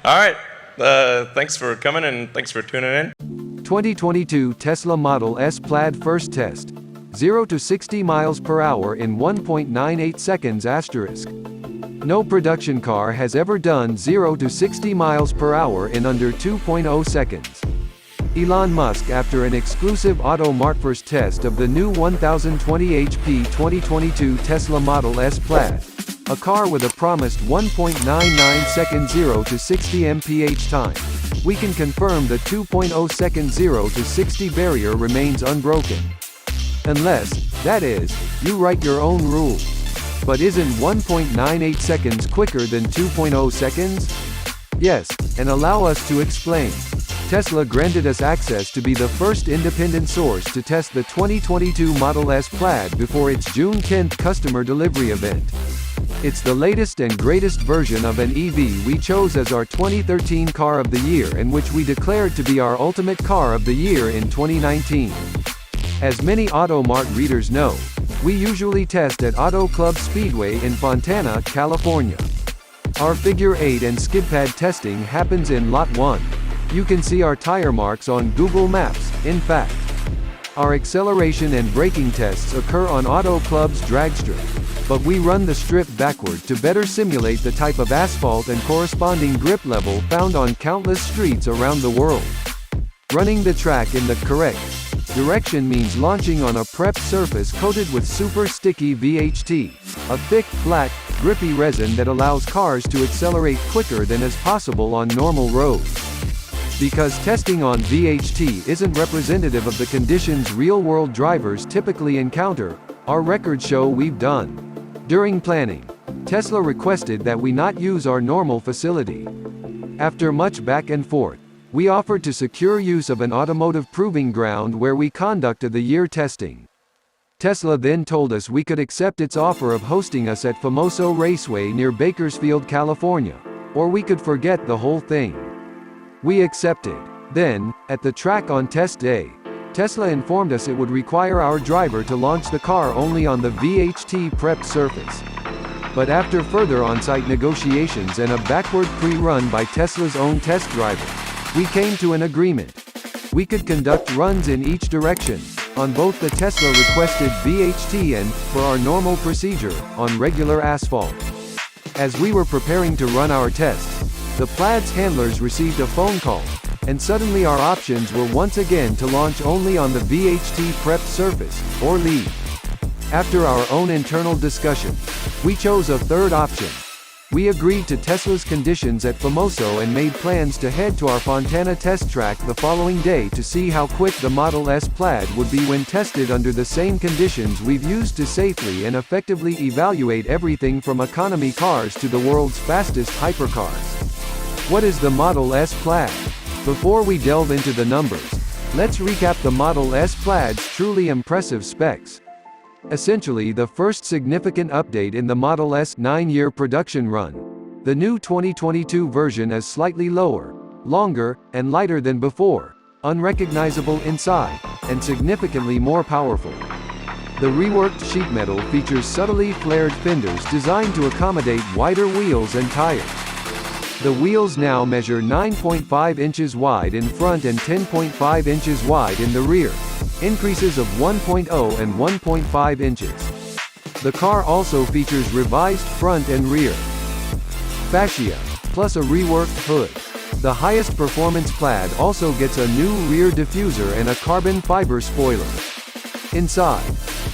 All right. Thanks for coming and thanks for tuning in. 2022 Tesla Model S Plaid first test. 0 to 60 miles per hour in 1.98 seconds asterisk. No production car has ever done 0 to 60 miles per hour in under 2.0 seconds. Elon Musk after an exclusive Auto MartFirst test of the new 1020 HP 2022 Tesla Model S Plaid. A car with a promised 1.99 second 0 to 60 MPH time. We can confirm the 2.0 second 0 to 60 barrier remains unbroken. Unless, that is, you write your own rules. But isn't 1.98 seconds quicker than 2.0 seconds? Yes, and allow us to explain. Tesla granted us access to be the first independent source to test the 2022 Model S Plaid before its June 10 customer delivery event. It's the latest and greatest version of an EV we chose as our 2013 Car of the Year and which we declared to be our ultimate Car of the Year in 2019. As many Auto Mart readers know, we usually test at Auto Club Speedway in Fontana, California. Our figure 8 and skidpad testing happens in Lot 1. You can see our tire marks on Google Maps, in fact. Our acceleration and braking tests occur on Auto Club's dragstrip, but we run the strip backward to better simulate the type of asphalt and corresponding grip level found on countless streets around the world. Running the track in the correct direction means launching on a prepped surface coated with super sticky VHT, a thick, black, grippy resin that allows cars to accelerate quicker than is possible on normal roads. Because testing on VHT isn't representative of the conditions real-world drivers typically encounter, our records show we've done. During planning, Tesla requested that we not use our normal facility. After much back and forth, we offered to secure use of an automotive proving ground where we conducted the year testing. Tesla then told us we could accept its offer of hosting us at Famoso Raceway near Bakersfield, California, or we could forget the whole thing. We accepted. Then, at the track on test day, Tesla informed us it would require our driver to launch the car only on the VHT prepped surface. But after further on-site negotiations and a backward pre-run by Tesla's own test driver, we came to an agreement. We could conduct runs in each direction, on both the Tesla-requested VHT and, for our normal procedure, on regular asphalt. As we were preparing to run our tests, the Plaid's handlers received a phone call, and suddenly our options were once again to launch only on the VHT prepped surface, or leave. After our own internal discussion, we chose a third option. We agreed to Tesla's conditions at Famoso and made plans to head to our Fontana test track the following day to see how quick the Model S Plaid would be when tested under the same conditions we've used to safely and effectively evaluate everything from economy cars to the world's fastest hypercars. What is the Model S Plaid? Before we delve into the numbers, let's recap the Model S Plaid's truly impressive specs. Essentially the first significant update in the Model S 9-year production run. The new 2022 version is slightly lower, longer, and lighter than before, unrecognizable inside, and significantly more powerful. The reworked sheet metal features subtly flared fenders designed to accommodate wider wheels and tires. The wheels now measure 9.5 inches wide in front and 10.5 inches wide in the rear, increases of 1.0 and 1.5 inches. The car also features revised front and rear fascia, plus a reworked hood. The highest performance Plaid also gets a new rear diffuser and a carbon fiber spoiler. Inside,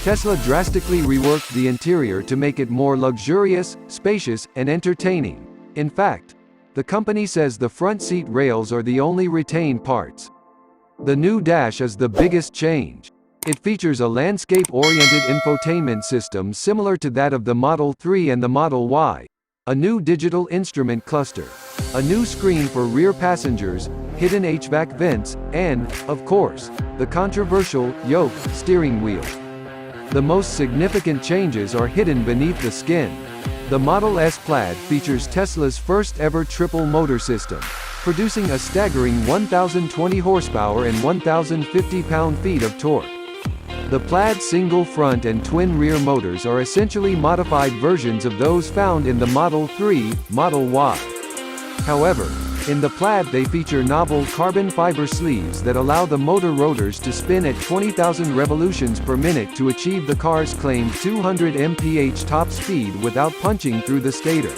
Tesla drastically reworked the interior to make it more luxurious, spacious, and entertaining. In fact, the company says the front seat rails are the only retained parts. The new dash is the biggest change. It features a landscape-oriented infotainment system similar to that of the Model 3 and the Model Y, a new digital instrument cluster, a new screen for rear passengers, hidden HVAC vents, and, of course, the controversial yoke steering wheel. The most significant changes are hidden beneath the skin. The Model S Plaid features Tesla's first ever triple motor system, producing a staggering 1,020 horsepower and 1,050 pound-feet of torque. The Plaid single front and twin rear motors are essentially modified versions of those found in the Model 3, Model Y. However, In the Plaid they feature novel carbon fiber sleeves that allow the motor rotors to spin at 20,000 revolutions per minute to achieve the car's claimed 200 mph top speed without punching through the stator.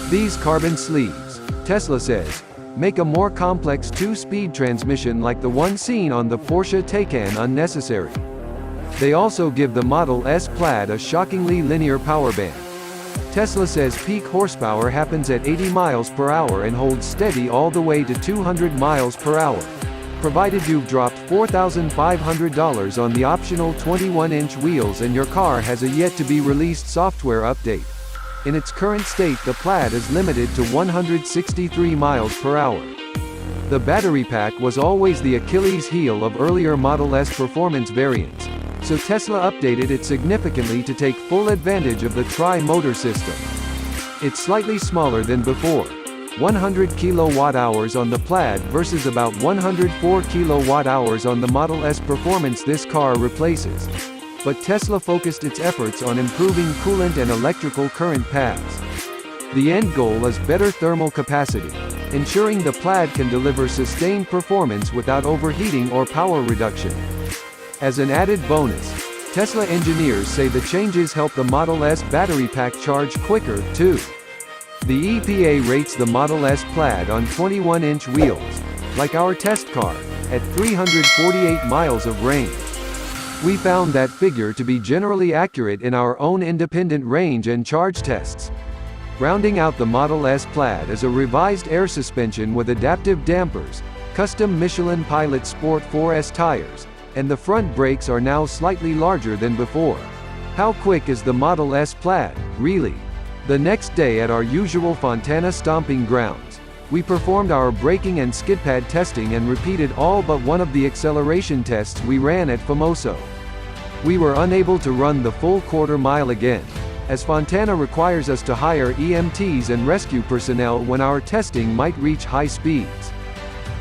These carbon sleeves, Tesla says, make a more complex two-speed transmission like the one seen on the Porsche Taycan unnecessary. They also give the Model S Plaid a shockingly linear power band. Tesla says peak horsepower happens at 80 miles per hour and holds steady all the way to 200 miles per hour, provided you've dropped $4,500 on the optional 21-inch wheels and your car has a yet-to-be-released software update. In its current state, the Plaid is limited to 163 miles per hour. The battery pack was always the Achilles heel of earlier Model S performance variants, so Tesla updated it significantly to take full advantage of the tri-motor system. It's slightly smaller than before, 100 kilowatt-hours on the Plaid versus about 104 kilowatt-hours on the Model S Performance this car replaces. But Tesla focused its efforts on improving coolant and electrical current paths. The end goal is better thermal capacity, ensuring the Plaid can deliver sustained performance without overheating or power reduction. As an added bonus, Tesla engineers say the changes help the Model S battery pack charge quicker, too. The EPA rates the Model S Plaid on 21-inch wheels, like our test car, at 348 miles of range. We found that figure to be generally accurate in our own independent range and charge tests. Rounding out the Model S Plaid is a revised air suspension with adaptive dampers, custom Michelin Pilot Sport 4S tires, and the front brakes are now slightly larger than before. How quick is the Model S Plaid, really? The next day at our usual Fontana stomping grounds, we performed our braking and skidpad testing and repeated all but one of the acceleration tests we ran at Famoso. We were unable to run the full quarter mile again, as Fontana requires us to hire EMTs and rescue personnel when our testing might reach high speeds.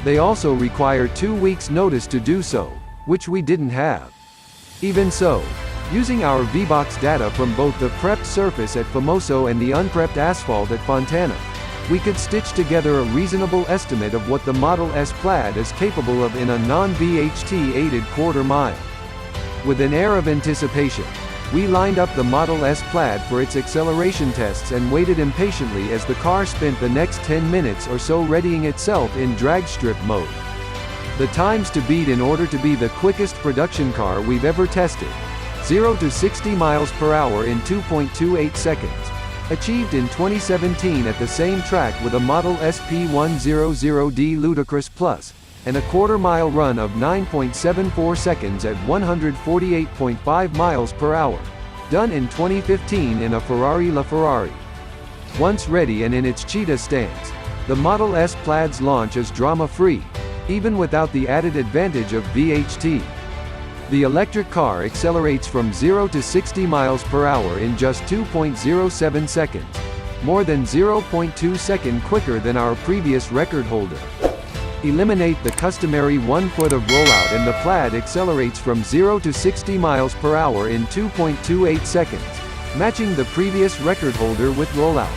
They also require 2 weeks' notice to do so, which we didn't have. Even so, using our VBox data from both the prepped surface at Famoso and the unprepped asphalt at Fontana, we could stitch together a reasonable estimate of what the Model S Plaid is capable of in a non-VHT-aided quarter mile. With an air of anticipation, we lined up the Model S Plaid for its acceleration tests and waited impatiently as the car spent the next 10 minutes or so readying itself in dragstrip mode. The times to beat in order to be the quickest production car we've ever tested: 0 to 60 miles per hour in 2.28 seconds. Achieved in 2017 at the same track with a Model S P100D Ludicrous Plus, and a quarter-mile run of 9.74 seconds at 148.5 miles per hour. Done in 2015 in a Ferrari LaFerrari. Once ready and in its cheetah stance, the Model S Plaid's launch is drama-free, even without the added advantage of VHT. The electric car accelerates from 0 to 60 miles per hour in just 2.07 seconds, more than 0.2 seconds quicker than our previous record holder. Eliminate the customary 1 foot of rollout and the Plaid accelerates from 0 to 60 miles per hour in 2.28 seconds, matching the previous record holder with rollout.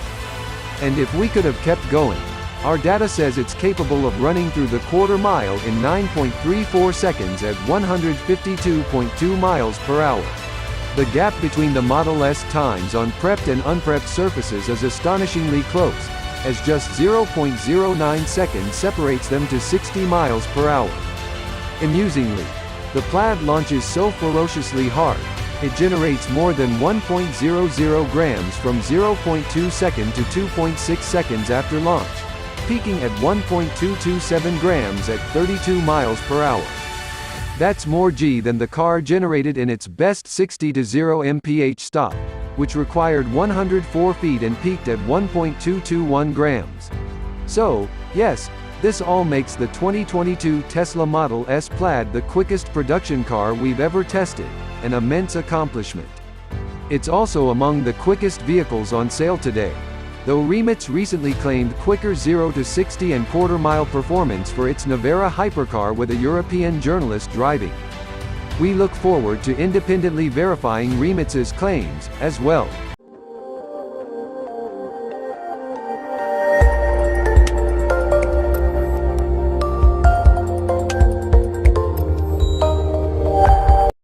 And if we could have kept going, our data says it's capable of running through the quarter mile in 9.34 seconds at 152.2 miles per hour. The gap between the Model S times on prepped and unprepped surfaces is astonishingly close, as just 0.09 seconds separates them to 60 miles per hour. Amusingly, the Plaid launches so ferociously hard, it generates more than 1.00 grams from 0.2 seconds to 2.6 seconds after launch, peaking at 1.227 grams at 32 miles per hour. That's more G than the car generated in its best 60 to 0 mph stop, which required 104 feet and peaked at 1.221 grams. So, yes, this all makes the 2022 Tesla Model S Plaid the quickest production car we've ever tested, an immense accomplishment. It's also among the quickest vehicles on sale today, though Rimac recently claimed quicker 0 to 60 and quarter-mile performance for its Navara hypercar with a European journalist driving. We look forward to independently verifying Rimac's claims, as well.